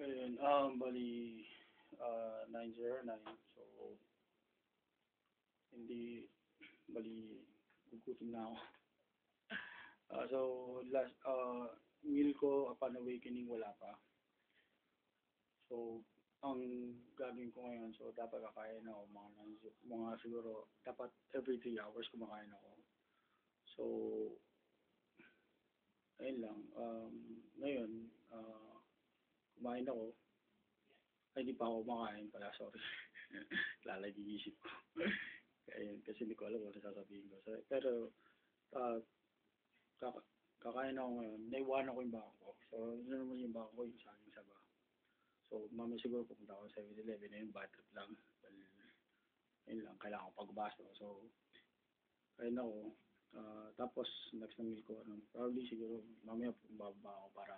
Ayun, bali, 909. So, hindi, bali, gugutom na ako. So, meal ko upon awakening, wala pa. So, ang gagawin ko ngayon, so, dapat kakain ako mga siguro, dapat every 3 hours kumakain ako. So, ayun lang. Ngayon, kumain ako. Ay, hindi pa ako kumakain pala, sorry. Lalagi isip ko. Ayun, kasi hindi ko alam kung ano sasabihin ko. So, pero, uh, kaka kakain ako ngayon. Naiwanan ko yung bako ko. So, yun naman yung bako ko, yung saging saba. So, mamaya siguro pupunta ako sa 7-Eleven na yung bad trip lang. Well, yun lang, kailangan ko pagbaso. So, kain ako. Tapos, next na meal ko, probably siguro, mamaya bababa ako para